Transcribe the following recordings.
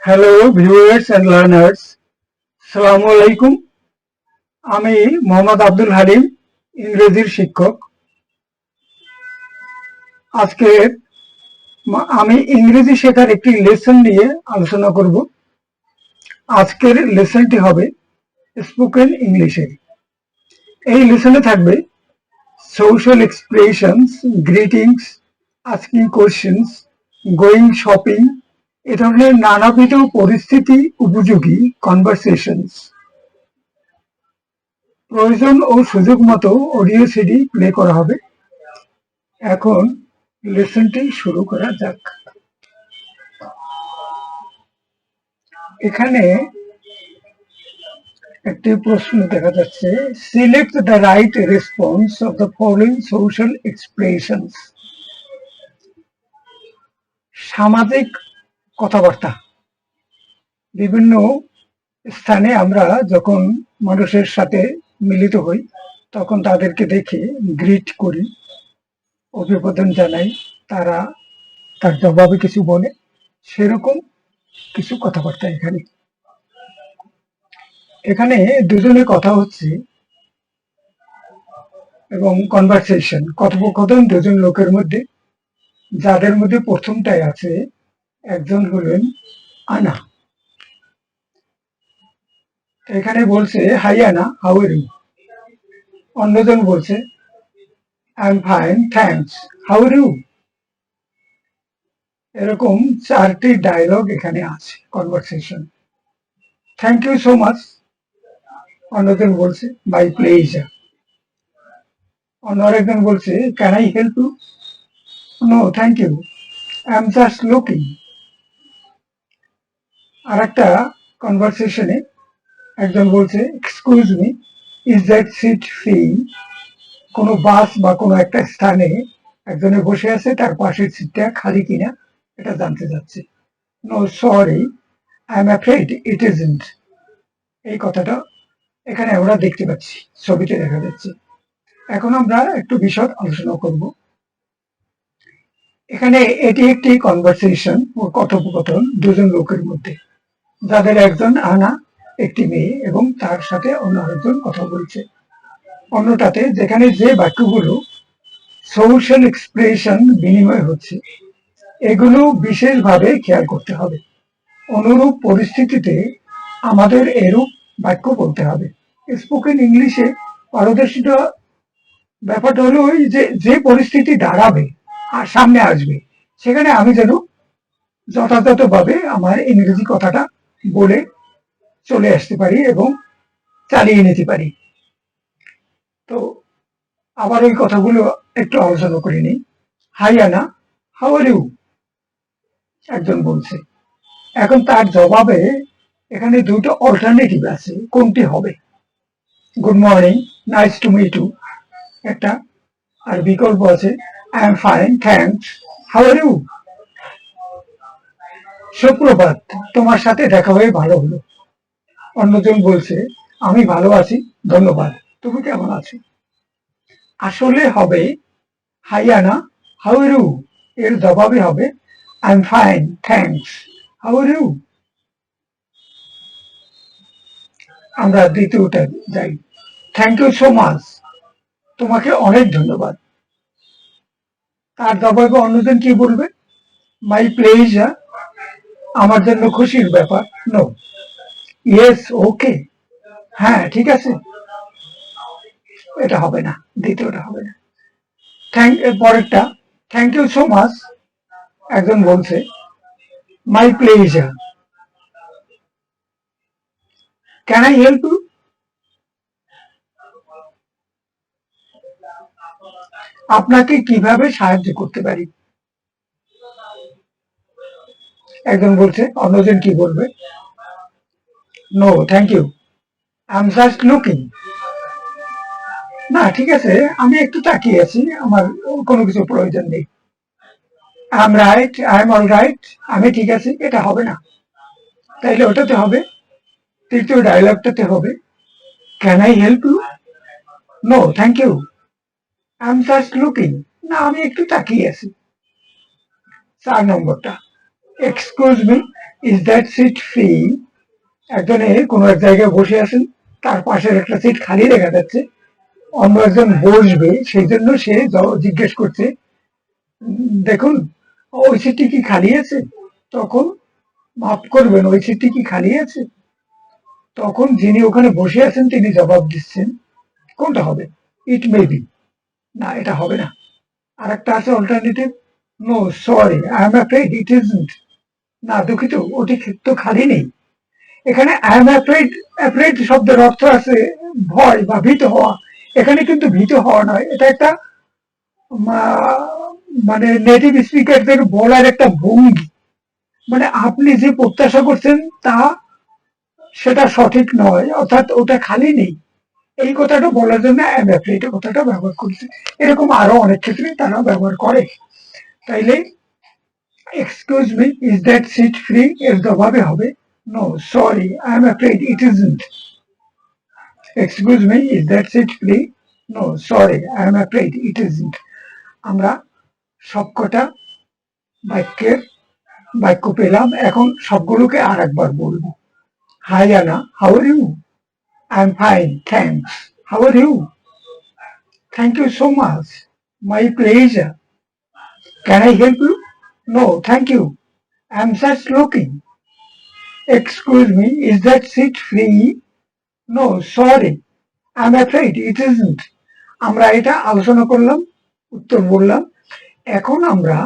Hello viewers and learners, সালামু আলাইকুম। আমি মোহাম্মদ আব্দুল হালিম, ইংরেজির শিক্ষক। আজকে আমি ইংরেজি শেখার একটি লেসন নিয়ে আলোচনা করব। আজকের লেসনটি হবে স্পোকেন ইংলিশের। এই লেসনে থাকবে social expressions, greetings, asking questions, going shopping, এ ধরনের নানাবিধ পরিস্থিতি উপযোগী কনভারসেশনস। প্রয়োজন ও সুযোগ মতো অডিও সিডি প্লে করা হবে। এখন লেসনটি শুরু করা যাক। এখানে একটি প্রশ্ন দেখা যাচ্ছে, select the right response of the following social expressions. সামাজিক কথাবার্তা। বিভিন্ন স্থানে আমরা যখন মানুষের সাথে মিলিত হই তখন তাদেরকে দেখে গ্রিট করি, অভিবাদন জানাই, তারা তার জবাবে কিছু বলে, সেরকম কিছু কথাবার্তা এখানে দুজনে কথা হচ্ছে এবং কনভারসেশন, কথোপকথন দুজন লোকের মধ্যে, যাদের মধ্যে প্রথমটাই আছে, একজন হলেন আনা। এখানে বলছে, high Anna, how are you. অন্যজন বলছে, I am fine, thanks, how are you. এরকম চারটি ডায়লগ এখানে আছে conversation. Thank you so much, অন্যজন বলছে, বাই প্লেজার। অন্য আরেকজন বলছে, can I help you? No thank you, I am just looking. আর একটা কনভারসেশনে একজন বলছে, excuse me, is that seat free? কোনো বাস বা কোনো একটা স্থানে একজনে বসে আছে, তার পাশের সিটটা খালি কিনা এটা জানতে যাচ্ছে। No sorry, I am afraid it isn't. এই কথাটা এখানে আমরা দেখতে পাচ্ছি, ছবিতে দেখা যাচ্ছে। এখন আমরা একটু বিশদ আলোচনা করব। এখানে এটি একটি কনভারসেশন ও কথোপকথন দুজন লোকের মধ্যে, যাদের একজন আনা, একটি মেয়ে, এবং তার সাথে অন্য আরেকজন কথা বলছে। অন্যটাতে যেখানে যে বাক্যগুলো সোশ্যাল এক্সপ্রেশন বিনিময় হচ্ছে, এগুলো বিশেষভাবে খেয়াল করতে হবে। অনুরূপ পরিস্থিতিতে আমাদের এরূপ বাক্য বলতে হবে। স্পোকেন ইংলিশে পারদর্শিতা ব্যাপারটা হলো ওই যে পরিস্থিতি দাঁড়াবে আর সামনে আসবে, সেখানে আমি যেন যথাযথভাবে আমার ইংরেজি কথাটা বলে চলে আসতে পারি এবং চালিয়ে নিতে পারি। তো আবার ওই কথাগুলো একটু আলোচনা করে নিই। High Anna, how are you, একজন বলছে। এখন তার জবাবে এখানে দুটো অল্টারনেটিভ আছে, কোনটি হবে? Good morning, nice to meet you একটা, আর বিকল্প আছে, I am fine, thanks, how are you. সুপ্রভাত, তোমার সাথে দেখা হয়ে ভালো হলো। অন্যজন বলছে, আমি ভালো আছি, ধন্যবাদ, তুমি কেমন আছো? আসলে হবে, high Anna, how are you, এর জবাবে হবে, I am fine, thanks, how are you. আমরা দ্বিতীয়টা যাই। থ্যাংক ইউ সো মাচ, তোমাকে অনেক ধন্যবাদ। তার জবাবে অন্যজন কি বলবে? মাই প্লেজার, আমার জন্য খুশির ব্যাপার। নো, ইয়েস, ওকে, হ্যাঁ ঠিক আছে। এটা হবে না, দ্বিতীয়টা হবে না। পরেরটা, থ্যাংক ইউ সো মাচ, একজন বলছে, my pleasure, can I help you? আপনাকে কিভাবে সাহায্য করতে পারি? একজন বলছে, অন্যজন কি বলবে? No thank you, I am just looking. না ঠিক আছে, আমি একটু তাকিয়ে আছি, আমার কোনো কিছু প্রয়োজন নেই। I am right, I am all right, আমি ঠিক আছি, এটা হবে না। তাইলে ওটাতে হবে, তৃতীয় ডায়লগটাতে হবে, can I help you? No thank you, I am just looking. না, আমি একটু তাকিয়ে আছি। 4 নম্বরটা, excuse me, is that seat free? একজনে কোনো এক জায়গায় বসে আছেন, তার পাশের একটা সিট খালি দেখা যাচ্ছে, অন্য একজন বসবে, সেই জন্য সে জিজ্ঞেস করছে, দেখুন ওই সিটটি কি খালি আছে? তখন মাফ করবেন, ওই সিটটি কি খালি আছে? তখন যিনি ওখানে বসে আছেন তিনি জবাব দিচ্ছেন, কোনটা হবে? It may be. না, এটা হবে না। আর একটা আছে alternative, no sorry I am afraid it isn't. না দুঃখিত, ওটি তো খালি নেই। এখানে আই এম অ্যাফ্রেড, অ্যাফ্রেড শব্দের অর্থ আছে ভয় বা ভীত হওয়া। এখানে কিন্তু ভীত হওয়া নয়, এটা একটা মানে নেটিভ স্পিকারদের বলার একটা ভঙ্গি। মানে আপনি যে প্রত্যাশা করছেন তা সেটা সঠিক নয়, অর্থাৎ ওটা খালি নেই, এই কথাটা বলার জন্য আই এম অ্যাফ্রেড কথাটা ব্যবহার করছে। এরকম আরো অনেক ক্ষেত্রে তারা ব্যবহার করে। তাইলে excuse me is that seat free এর জবাবে হবে no sorry I am afraid it isn't. Excuse me is that seat free? No sorry I am afraid it isn't. আমরা সবকটা বাক্যের বাক্য পেলাম, এখন সবগুলোকে আর একবার বলবো। Hi Anna, how are you? I am fine, thanks. How are you? Thank you so much, my pleasure. Can I help you? No thank you, I am just looking. Excuse me is that seat free? No sorry I am afraid it isn't. আমরা এটা আলোচনা করলাম, উত্তর বললাম। এখন আমরা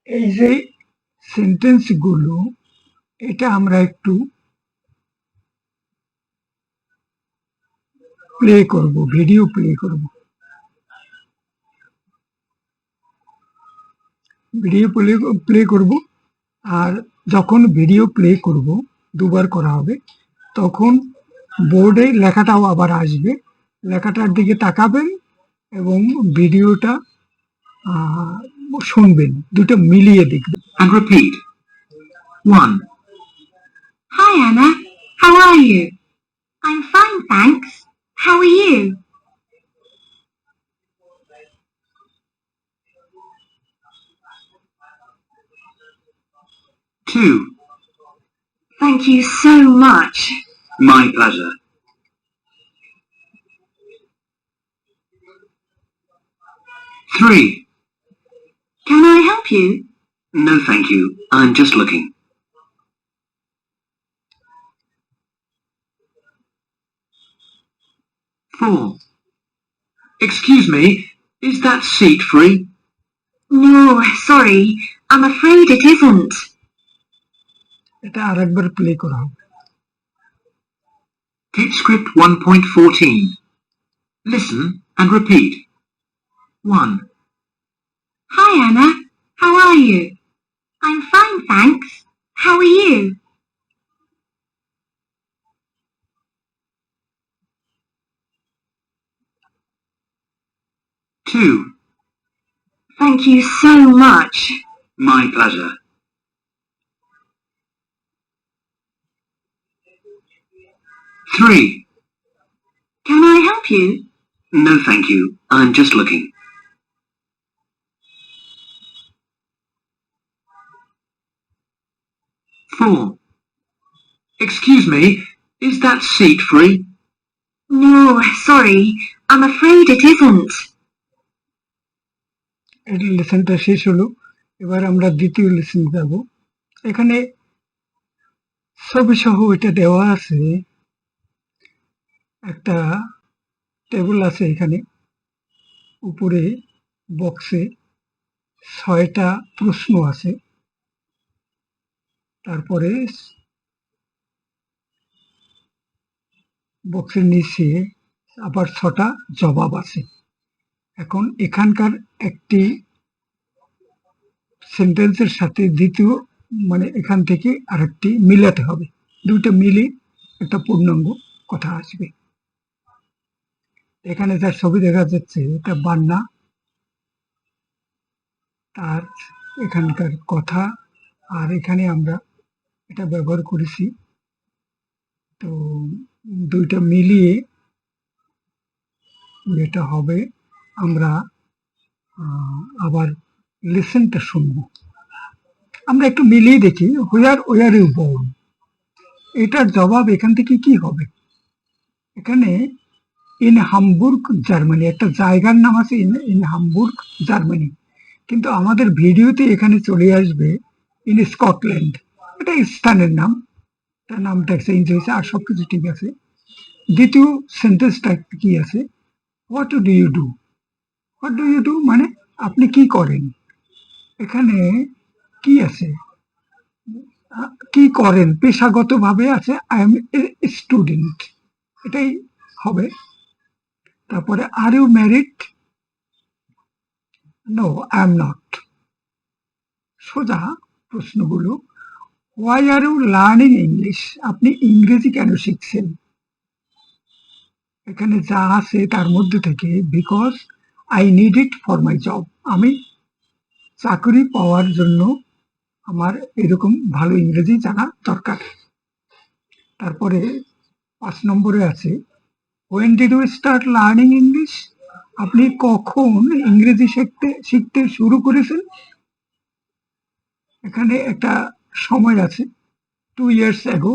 এই যে সেন্টেন্স গুলো, এটা আমরা একটু প্লে করব, ভিডিও প্লে করব। ভিডিও প্লে করব, আর যখন ভিডিও প্লে করব, দুবার করা হবে, তখন বোর্ডে লেখাটাও আবার আসবে, লেখাটার দিকে তাকাবেন এবং ভিডিওটা শুনবেন, দুটো মিলিয়ে দেখবেন। And repeat. 1, Hi, Anna. How are you? I'm fine, thanks. How are you? 2, Thank you so much. my pleasure. 3, Can I help you? no thank you, I'm just looking. 4, excuse me, is that seat free? No, sorry. I'm afraid it isn't. এটা আরেকবার play করা হবে। Teach script 1.14. Listen and repeat. 1, Hi, Anna. How are you? I'm fine, thanks. How are you? 2, Thank you so much. my pleasure. 3, Can I help you? no thank you, I'm just looking. 4, excuse me, is that seat free? No, sorry. I'm afraid it isn't. এর লেসনটা শেষ হলো, এবার আমরা দ্বিতীয় lesson যাব। এখানে ছবি সহ এটা দেওয়া আছে, একটা টেবিল আছে, এখানে উপরে বক্সে 6টা প্রশ্ন আছে, তারপরে বক্সের নিচে আবার 6টা জবাব আছে। এখন এখানকার একটি সেন্টেন্সের সাথে দ্বিতীয়, মানে এখান থেকে আরেকটি মিলাতে হবে, দুইটা মিলে একটা পূর্ণাঙ্গ কথা আসবে। এখানে যার ছবি দেখা যাচ্ছে এটা বান্না, তার এখানকার কথা, আর এখানে আমরা এটা ব্যবহার করেছি। তো দুইটা মিলিয়ে যেটা হবে, আমরা আবার লিসেনটা শুনবো। আমরা একটু মিলিয়ে দেখি, হোয়ার ইউ বোর্ন, এটার জবাব এখান থেকে কি হবে? এখানে ইন হামবুর্গ জার্মানি, একটা জায়গার নাম আছে ইন হামবুর্গ জার্মানি, কিন্তু আমাদের ভিডিওতে এখানে চলে আসবে ইন স্কটল্যান্ড। এটা স্থানের নাম, তার নামটা চেঞ্জ হয়েছে, আর সবকিছু ঠিক আছে। দ্বিতীয় সেন্টেন্সটা কি আছে? What do you do. What do you do মানে আপনি কি করেন। এখানে কি আছে? কি করেন পেশাগতভাবে আছে, আই এম এ স্টুডেন্ট, এটাই হবে। তারপরে are you married, no I am not. সোজা প্রশ্নগুলো। Why are you learning English, আপনি ইংরেজি কেন শিখছেন? এখানে যা আছে তার মধ্যে থেকে because I need it for my job, আমি চাকরি পাওয়ার জন্য আমার এরকম ভালো ইংরেজি জানা দরকার। তারপরে 5 নম্বরে আছে when did you start learning English, আপনি কখন ইংরেজি শিখতে শুরু করেছেন? এখানে একটা সময় আছে 2 years ago,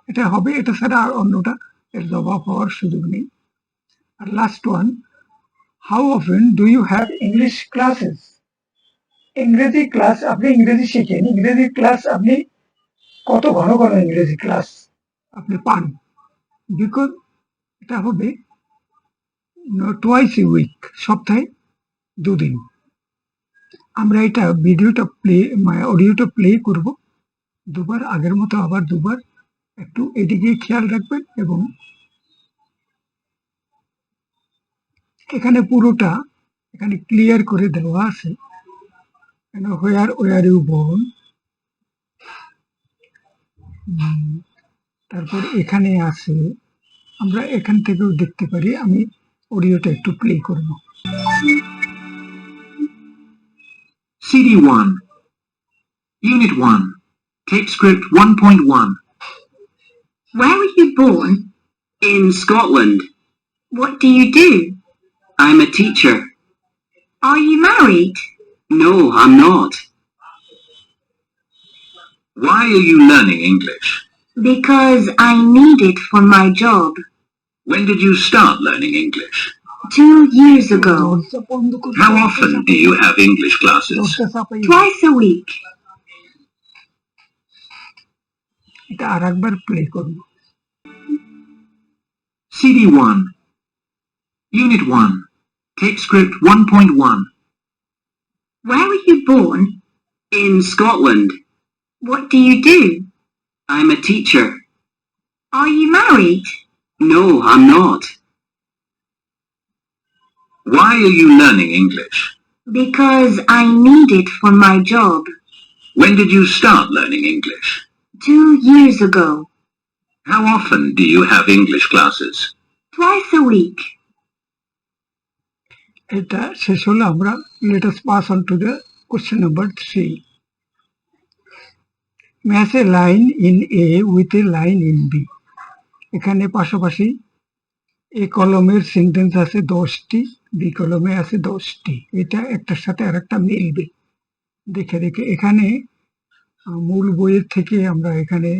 এটা হবে, এটা ছাড়া আর অন্যটা এর জবাব হওয়ার সুযোগ নেই। আর last one, how often do you have English classes, ইংরেজি ক্লাস আপনি ইংরেজি শিখেন, ইংরেজি ক্লাস আপনি কত ঘন ঘন ইংরেজি ক্লাস আপনি পান? বিকজ এটা হবে টোয়াইস এ উইক, সপ্তাহে 2 দিন। আমরা এটা ভিডিওটা অডিওটা প্লে করব দুবার, আগের মতো আবার দুবার, একটু এদিকে খেয়াল রাখবেন। এবং এখানে পুরোটা এখানে ক্লিয়ার করে দেওয়া আছে, হোয়ার ইউ বোর্ন। তারপর এখানে আছে, আমরা এখান থেকেও দেখতে পারি। আমি অডিওটা একটু প্লে করব। CD1, Unit 1, Tape Script 1.1. Where were you born? In Scotland. What do you do? I'm a teacher. Are you married? No, I'm not. Why are you learning English? Because I need it for my job. When did you start learning English? 2 years ago. How often do you have English classes? Twice a week. এটা আরেকবার play করব। CD1, Unit 1, Tape Script 1.1. Where were you born? In Scotland. What do you do? I'm a teacher. Are you married? No, I'm not. Why are you learning English? Because I need it for my job. When did you start learning English? 2 years ago. How often do you have English classes? Twice a week. এটা শেষ হলো। আমরা let us pass on to the question number 3. Match a line in A with a line in B. এখানে পাশাপাশি এ কলমের sentence আছে 10টি, B কলমে আছে 10টি। এটা একটার সাথে আরেকটা মিলবে দেখে দেখে। এখানে মূল বইয়ের থেকে আমরা এখানে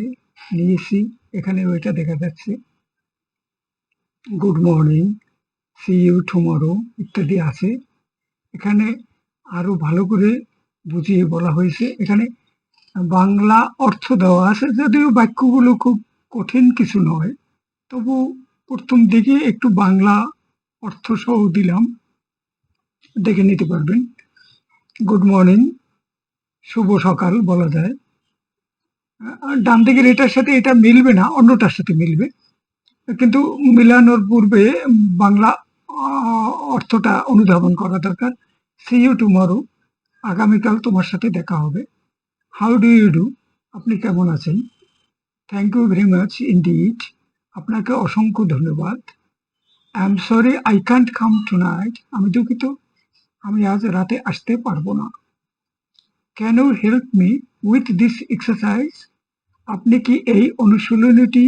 নিয়েছি, এখানে ওইটা দেখা যাচ্ছে। Good morning, see you tomorrow ইত্যাদি আছে। এখানে আরো ভালো করে বুঝিয়ে বলা হয়েছে। এখানে বাংলা অর্থ দেওয়া আছে, যদিও বাক্যগুলো খুব কঠিন কিছু নয়, তবু প্রথম দিকে একটু বাংলা অর্থ সহ দিলাম, দেখে নিতে পারবেন। গুড মর্নিং, শুভ সকাল বলা যায়। ডান দিকের এটার সাথে এটা মিলবে না, অন্যটার সাথে মিলবে, কিন্তু মিলানোর পূর্বে বাংলা অর্থটা অনুধাবন করা দরকার। সি ইউ টুমরো, আগামীকাল তোমার সাথে দেখা হবে। হাউ ডু ইউ ডু, আপনি কেমন আছেন। Thank you very much indeed, আপনাকে অসংখ্য ধন্যবাদ। I am sorry I can't come tonight, আমি দুঃখিত আমি আজ রাতে আসতে পারবো না। Can you help me with this exercise, আপনি কি এই অনুশীলনীটি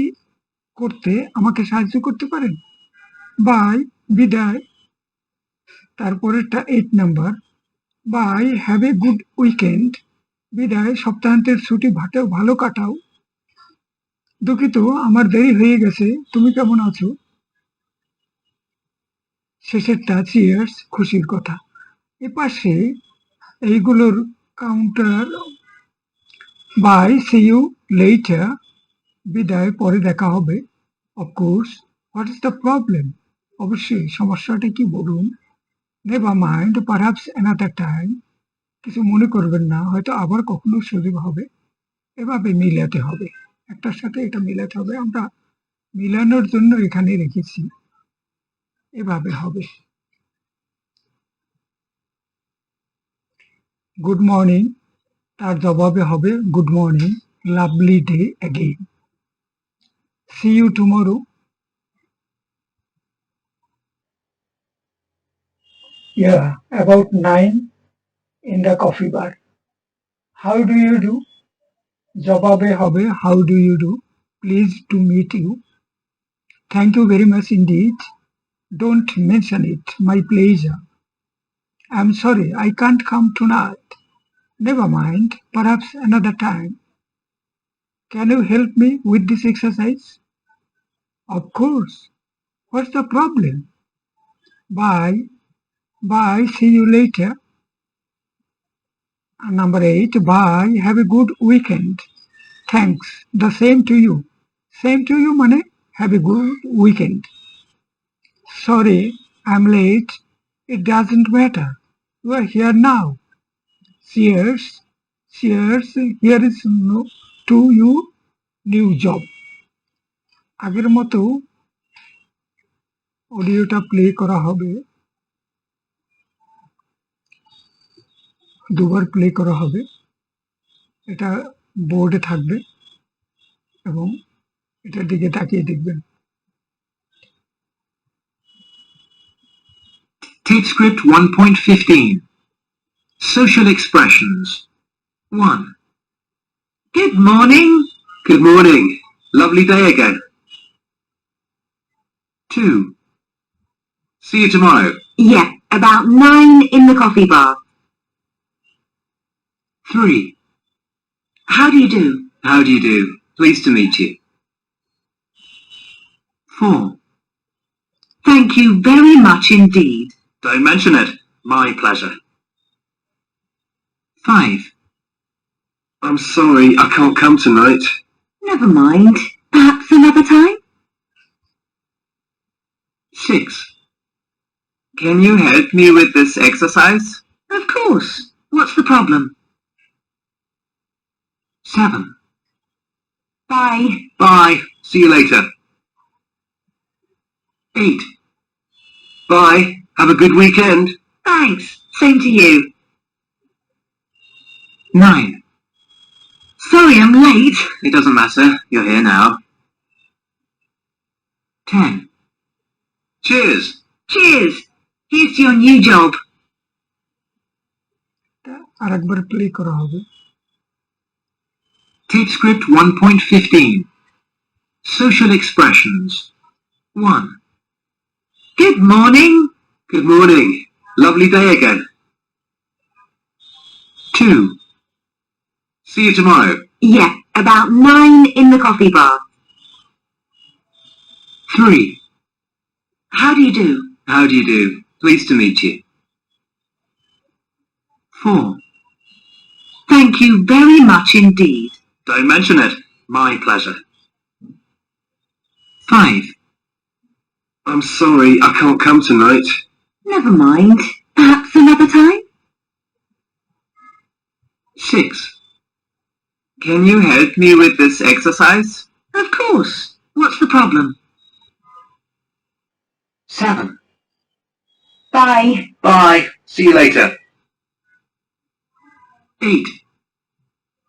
করতে আমাকে সাহায্য করতে পারেন। বাই, বিদায়। তারপরেরটা 8 number, by have a good weekend, বিদায় সপ্তাহান্তের ছুটি ভালো কাটাও। দুঃখিত আমার দেরি হয়ে গেছে, তুমি কেমন আছো? শেষেরটা চিয়ার্স, খুশির কথা। এপাশে এইগুলোর counter, bye see you later, বিদায় পরে দেখা হবে। Of course, what is the problem, অবশ্যই সমস্যাটা কি বলুন। Never mind, perhaps another time, কিছু মনে করবেন না, হয়তো আবার কখনো সুযোগ হবে। এভাবে মিলাতে হবে, একটার সাথে এটা মিলাতে হবে, আমরা মিলানোর জন্য এখানে রেখেছি, এভাবে হবে। গুড মর্নিং, তার জবাবে হবে good morning, lovely day again, see you tomorrow. Yeah, about 9 in the coffee bar. How do you do? জবাবে হবে how do you do? Pleased to meet you. Thank you very much indeed. Don't mention it. My pleasure. I'm sorry I can't come tonight. Never mind. Perhaps another time. Can you help me with this exercise? Of course. What's the problem? Bye. Bye. See you later. And number 8. Bye. Have a good weekend. Thanks. The same to you. Same to you মানে have a good weekend. Sorry, I'm late. It doesn't matter. You are here now. Cheers. Cheers. Here is no to you new job. আগের মতো অডিওটা play করা হবে, দুবার play করা হবে, এটা বোর্ডে থাকবে এবং এটার দিকে তাকিয়ে দেখবেন। Tape script 1.15. Social expressions. 1. Good morning. Good morning. Lovely day again. 2. See you tomorrow. Yeah, about 9 in the coffee bar. 3. How do you do? How do you do? Pleased to meet you. 4. Thank you very much indeed. Don't mention it. My pleasure. 5. I'm sorry I can't come tonight. Never mind. Perhaps another time? 6. Can you help me with this exercise? Of course. What's the problem? 7. Bye. Bye. See you later. 8. Bye. Have a good weekend. Thanks. Same to you. 9. Sorry I'm late. It doesn't matter. You're here now. 10. Cheers. Cheers. Here's to your new job. আরেকবার play করা হবে। Tape script 1.15. Social expressions. 1. Good morning. Good morning. Lovely day again. 2. See you tomorrow. Yeah, about 9 in the coffee bar. 3. How do you do? How do you do? Pleased to meet you. 4. Thank you very much indeed. Don't mention it. My pleasure. 5. I'm sorry I can't come tonight. Never mind. Perhaps another time? 6. Can you help me with this exercise? Of course. What's the problem? 7. Bye. Bye. See you later. 8.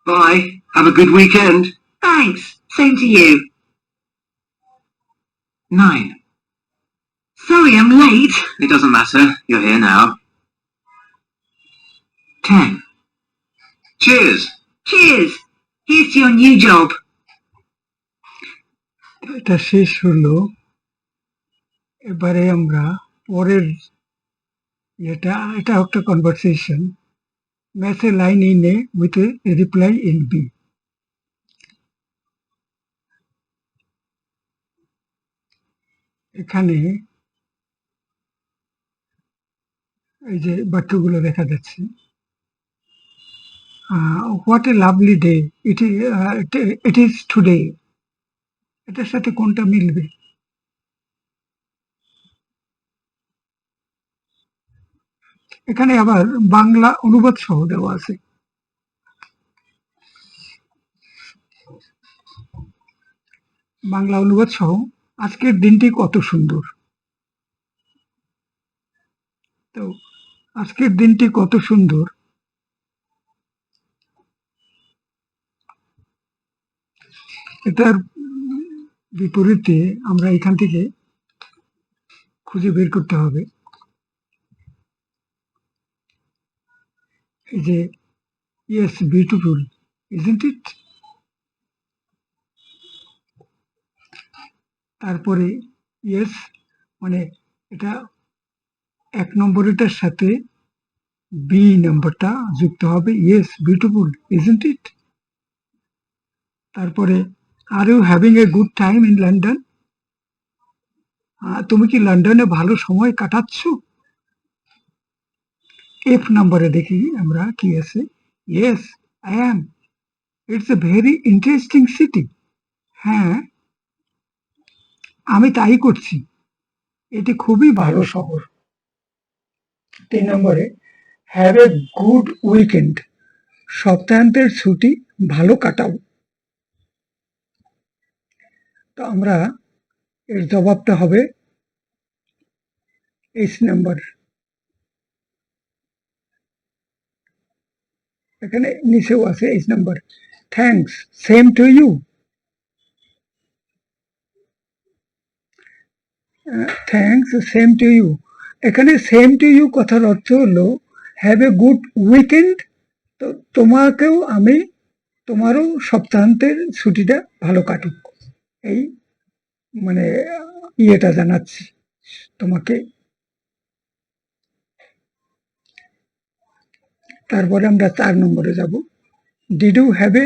Bye. Have a good weekend. Thanks. Same to you. 9. Sorry I'm late. It doesn't matter. You're here now. 10. Cheers. Cheers. Here's to your new job. এটা শেষ হলো। এবারে আমরা পরের এটা একটা conversation. Match a line in A with a reply in B. এখানে এই যে বাক্যগুলো দেখা যাচ্ছে। What a lovely day it is today, এটার সাথে কোনটা মিলবে? এখানে আবার বাংলা অনুবাদ সহ দেওয়া আছে। বাংলা অনুবাদ সহ আজকের দিনটি কত সুন্দর। তো আজকের দিনটি কত সুন্দর, এটার বিপরীতে আমরা এখান থেকে খুঁজে বের করতে হবে। এই যে ইয়েস বিউটিফুল, ইজন্ট ইট? তারপরে ইয়েস মানে এটা 1 নম্বরটার সাথে বি নাম্বারটা যুক্ত হবে, ইয়েস বিউটিফুল ইজন্ট ইট? তারপরে are you having a good time in London, তুমি কি লন্ডনে ভালো সময় কাটাচ্ছ? এফ নম্বরে দেখি আমরা কি আছে, yes I am, it's a very interesting city, হ্যাঁ আমি তাই করছি, এটি খুবই ভালো শহর। 3 নম্বরে হ্যাভ এ গুড উইকেন্ড, সপ্তাহান্তের ছুটি ভালো কাটাও। তো আমরা এর জবাবটা হবে এইচ নাম্বার। এখানে নিচেও আছে H number. Thanks, same to you. Thanks, same to you. এখানে সেম টু ইউ কথার অর্থ হলো হ্যাভ এ গুড উইকেন্ড। তো তোমাকেও আমি, তোমারও সপ্তাহান্তের ছুটিটা ভালো কাটুক, এই মানে ইয়েটা জানাচ্ছি তোমাকে। তারপরে আমরা 4 নম্বরে যাব। Did you have a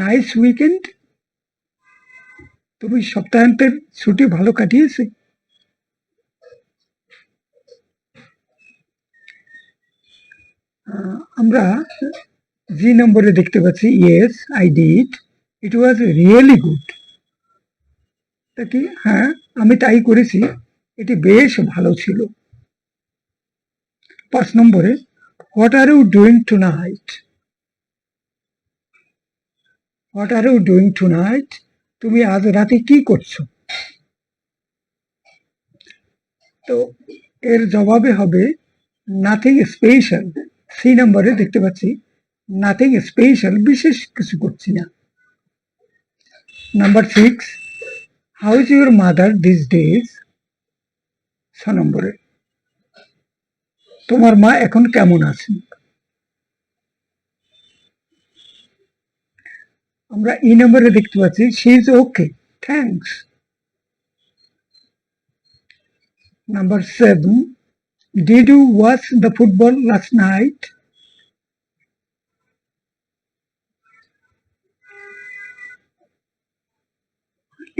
nice weekend, তুমি সপ্তাহান্তের ছুটি ভালো কাটিয়েছে? আমরা জি নম্বরে দেখতে পাচ্ছি yes I did, it was really good. তা কি, হ্যাঁ আমি তাই করেছি, এটি বেশ ভালো ছিল। 5 নম্বরে what are you doing tonight, what are you doing tonight, তুমি আজ রাতে কি করছো? তো এর জবাবে হবে নাথিং স্পেশাল। সি নম্বরে দেখতে পাচ্ছি নাথিং স্পেশাল, বিশেষ কিছু করছি না। Number 6, how is your mother this days, 6 নম্বরে তোমার মা এখন কেমন আছেন? আমরা ই নম্বরে দেখতে পাচ্ছি she is okay, thanks. Number 7, did you watch the football last night,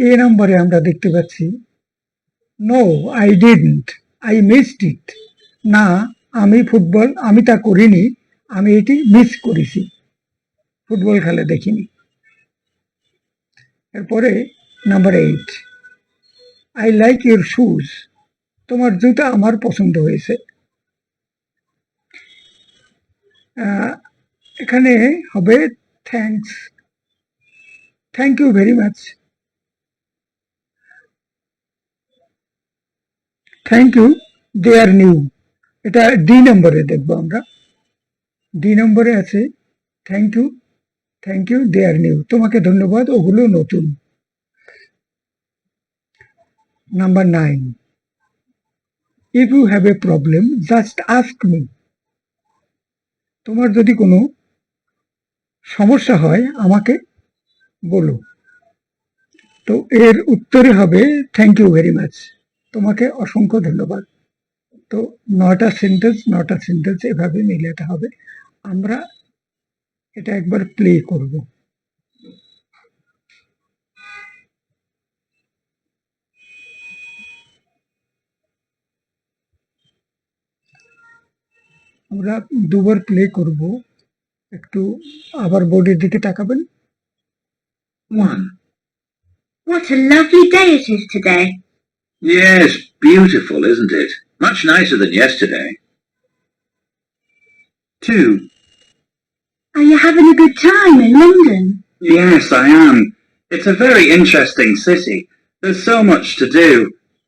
এ নম্বরে আমরা দেখতে পাচ্ছি no I didn't, I missed it, না আমি তা করিনি, আমি এটি মিস করেছি, ফুটবল খেলা দেখিনি। এরপরে number 8, I like your shoes, তোমার জুতা আমার পছন্দ হয়েছে। এখানে হবে thanks, thank you very much, thank you they are new. এটা ডি নম্বরে দেখবো আমরা। ডি নম্বরে আছে thank you they are new, তোমাকে ধন্যবাদ, ওগুলো নতুন। Number 9, if you have a problem just ask me, তোমার যদি কোনো সমস্যা হয় আমাকে বলো। তো এর উত্তরে হবে থ্যাংক ইউ ভেরি মাচ, তোমাকে অসংখ্য ধন্যবাদ। তো নট আ সেন্টেন্স এভাবে মিলাতে হবে। আমরা এটা একবার প্লে করব। আমরা দুবার প্লে করব। একটু আবার বোর্ডের দিকে তাকাবেন। 1. What a lovely day it is today. Yes, beautiful, isn't it? Much nicer than yesterday. 2. Are you having a good time in London? Yes, I am. It's a very interesting city. There's so much to do.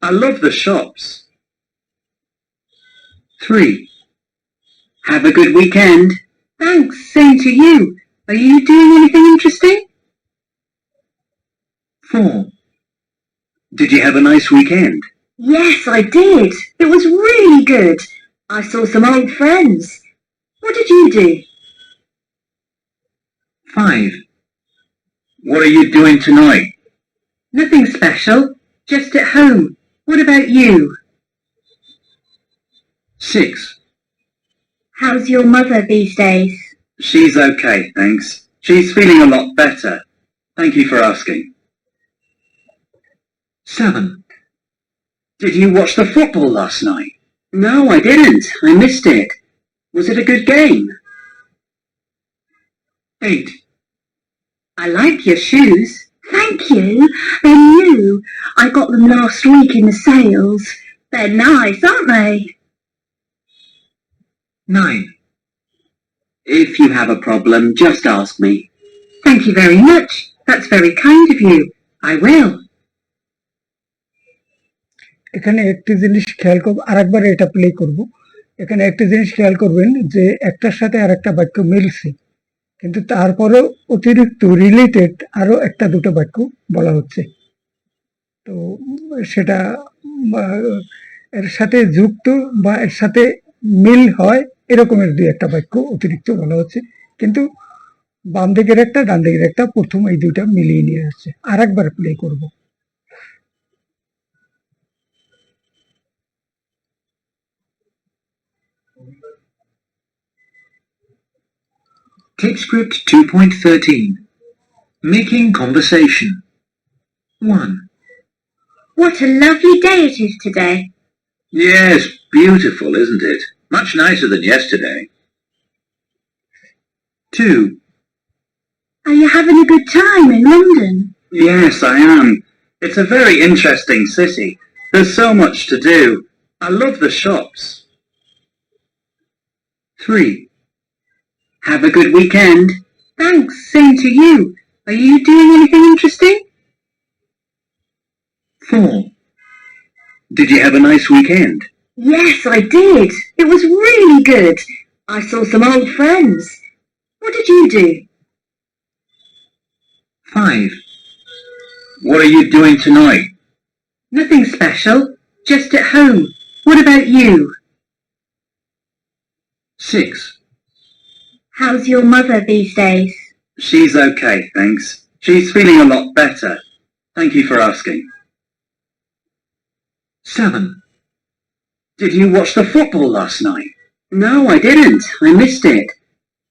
I love the shops. 3. Have a good weekend. Thanks, same to you. Are you doing anything interesting? 4. Did you have a nice weekend? Yes, I did. It was really good. I saw some old friends. What did you do? 5. What are you doing tonight? Nothing special. Just at home. What about you? 6. How's your mother these days? She's okay, thanks. She's feeling a lot better. Thank you for asking. 7. Did you watch the football last night? No, I didn't. I missed it. Was it a good game? 8. I like your shoes. Thank you. They're new. I got them last week in the sales. They're nice, aren't they? 9. If you have a problem, just ask me. Thank you very much. That's very kind of you. I will. এখানে একটি জিনিস খেয়াল করব, আরেকবার এটা play করব। এখানে একটা জিনিস খেয়াল করবেন যে একটার সাথে আরেকটা বাক্য মিলছে, কিন্তু তারপরেও অতিরিক্ত রিলেটেড আরো একটা দুটো বাক্য বলা হচ্ছে। তো সেটা এর সাথে যুক্ত বা এর সাথে মিল হয় এরকমের দুই একটা বাক্য অতিরিক্ত বলা হচ্ছে, কিন্তু বাম দিকের একটা ডান দিকের একটা প্রথম এই দুইটা মিলিয়ে নিয়ে আসছে। আরেকবার প্লে করব। Clip script 2.13. Making conversation. 1. What a lovely day it is today. Yes, beautiful, isn't it? Much nicer than yesterday. 2. Are you having a good time in London? Yes, I am. It's a very interesting city. There's so much to do. I love the shops. 3. Have a good weekend. Thanks, same to you. Are you doing anything interesting? 4. Did you have a nice weekend? Yes, I did. It was really good. I saw some old friends. What did you do? 5. What are you doing tonight? Nothing special. Just at home. What about you? 6. How's your mother these days? She's okay, thanks. She's feeling a lot better. Thank you for asking. 7. Did you watch the football last night? No, I didn't. I missed it.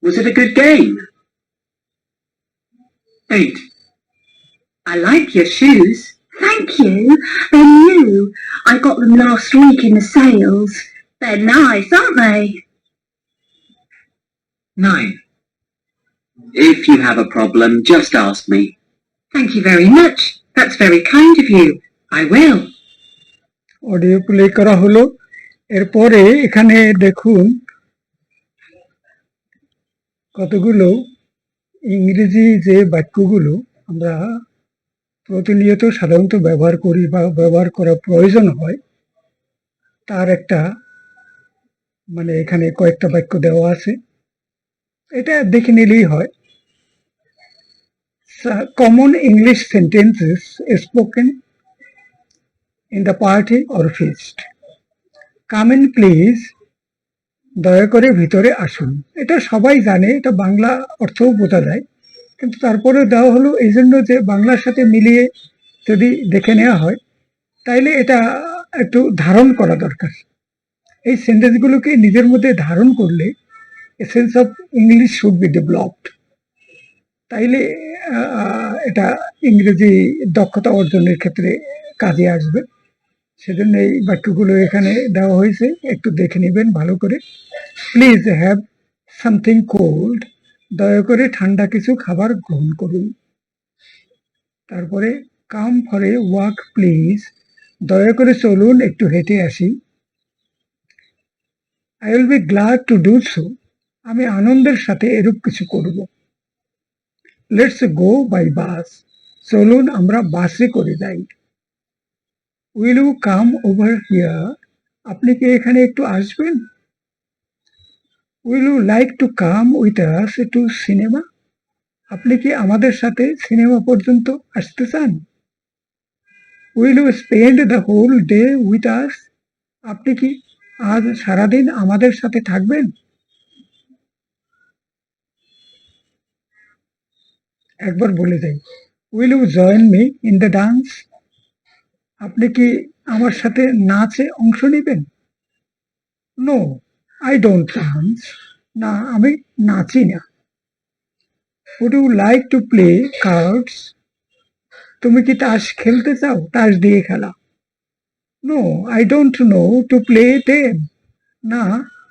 Was it a good game? 8. I like your shoes. Thank you. They're new. I got them last week in the sales. They're nice, aren't they? 9. If you have a problem, just ask me. Thank you very much. That's very kind of you. I will. Audio play করা হলো। এরপরে এখানে দেখুন কতগুলো ইংরেজি যে বাক্যগুলো আমরা প্রতিনিয়ত সাধারণত ব্যবহার করি বা ব্যবহার করা প্রয়োজন হয়, তার একটা মানে এখানে কয়েকটা বাক্য দেওয়া আছে। এটা দেখে নিলেই হয়। Common English sentences spoken in the party or feast. Come in please. দয়া করে ভিতরে আসুন। এটা সবাই জানে, এটা বাংলা অর্থও বোঝা যায়, কিন্তু তারপরে দেওয়া হলো এই জন্য যে বাংলার সাথে মিলিয়ে যদি দেখে নেওয়া হয় তাইলে এটা একটু ধারণ করা দরকার। এই সেন্টেন্সগুলোকে নিজের মধ্যে ধারণ করলে essence of English should be developed. তাইলে এটা ইংরেজি দক্ষতা অর্জনের ক্ষেত্রে কাজে আসবে। সেজন্য এই বাক্যগুলো এখানে দেওয়া হয়েছে, একটু দেখে নেবেন ভালো করে। প্লিজ হ্যাভ সামথিং কোল্ড, দয়া করে ঠান্ডা কিছু খাবার গ্রহণ করুন। তারপরে come for a walk please, দয়া করে চলুন একটু হেঁটে আসি। I will be glad to do so, আমি আনন্দের সাথে এরূপ কিছু করব। লেটস গো বাই বাস, চলুন আমরা বাসে করে যাই। Will you come over here, আপনি কি এখানে একটু আসবেন? Will you like to come with us to cinema, আপনি কি আমাদের সাথে সিনেমা পর্যন্ত আসতে চান? Will you spend the whole day with us, আপনি কি আজ সারাদিন আমাদের সাথে থাকবেন? একবার বলে যাই, will you join me in the dance, আপনি কি আমার সাথে নাচে অংশ নেবেন? নো আই ডোন্ট ডান্স, না আমি নাচি না। Would you like to play cards, তুমি কি তাস খেলতে চাও? তাস দিয়ে খেলা। No I don't know to play them, না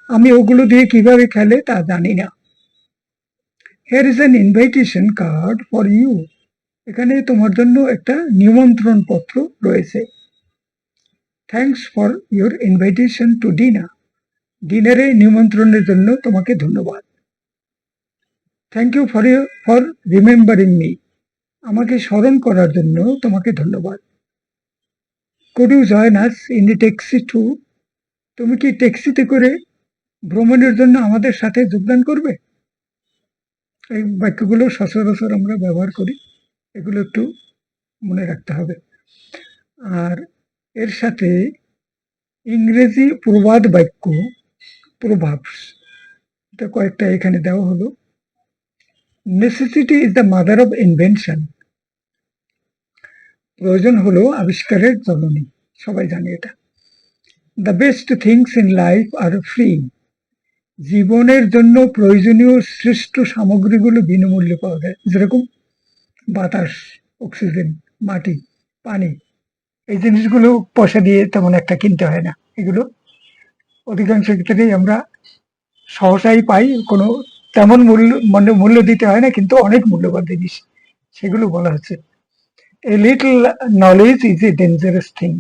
আমি ওগুলো দিয়ে কিভাবে খেলে তা জানি না। Here is an invitation card for you, এখানে তোমার জন্য একটা নিমন্ত্রণ পত্র রয়েছে। Thanks for your invitation to dinner, ডিনারে নিমন্ত্রণের জন্য তোমাকে ধন্যবাদ। Thank you for remembering me, আমাকে স্মরণ করার জন্য তোমাকে ধন্যবাদ। Could you join us in a taxi too, তুমি কি ট্যাক্সিতে করে ভ্রমণের জন্য আমাদের সাথে যোগদান করবে? এই বাক্যগুলো সচরাচর আমরা ব্যবহার করি, এগুলো একটু মনে রাখতে হবে। আর এর সাথে ইংরেজি প্রবাদ বাক্য, প্রভাবস, এটা কয়েকটা এখানে দেওয়া হলো। Necessity is the mother of invention, প্রয়োজন হলো আবিষ্কারের জননী, সবাই জানে এটা। The best things in life are free, জীবনের জন্য প্রয়োজনীয় শ্রেষ্ঠ সামগ্রীগুলো বিনামূল্যে পাওয়া যায়, যেরকম বাতাস, অক্সিজেন, মাটি, পানি, এই জিনিসগুলো পয়সা দিয়ে তেমন একটা কিনতে হয় না, এগুলো অধিকাংশ ক্ষেত্রেই আমরা সহসাই পাই, কোনো তেমন মূল্য দিতে হয় না, কিন্তু অনেক মূল্যবান জিনিস, সেগুলো বলা হচ্ছে। A little knowledge is a dangerous thing,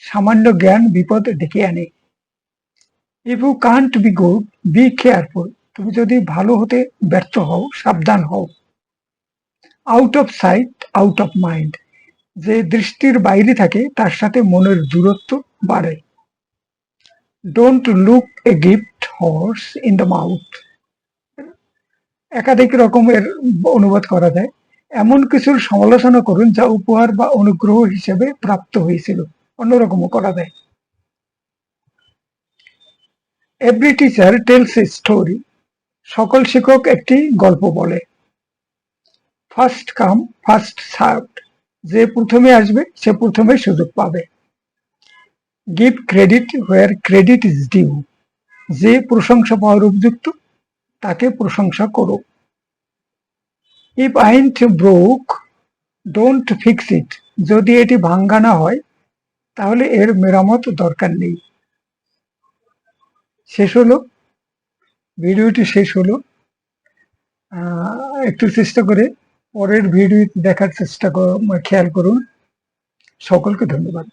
সামান্য জ্ঞান বিপদ ডেকে আনে। If you can't be good be careful, তুমি যদি ভালো হতে ব্যর্থ হও সাবধান হও। Out of sight out of mind, যে দৃষ্টির বাইরে থাকে তার সাথে মনের দূরত্ব বাড়ে। Don't look a gift horse in the mouth, একাধিক রকমের অনুবাদ করা যায়। এমন কিছুর সমালোচনা করুন যা উপহার বা অনুগ্রহ হিসেবে প্রাপ্ত হয়েছিল, অন্যরকমও করা যায়। Every teacher tells a story, সকল শিক্ষক একটি গল্প বলে। ফার্স্ট কাম ফার্স্ট সার্ভড, যে প্রথমে আসবে সে প্রথমে সুযোগ পাবে। Give credit where credit is due, যে প্রশংসা পাওয়ার উপযুক্ত তাকে প্রশংসা করো। If ain't broke don't fix it, যদি এটি ভাঙ্গা না হয় তাহলে এর মেরামত দরকার নেই। শেষ হলো, ভিডিওটি শেষ হলো। একটু চেষ্টা করে পরের ভিডিও দেখার চেষ্টা খেয়াল করুন। সকলকে ধন্যবাদ।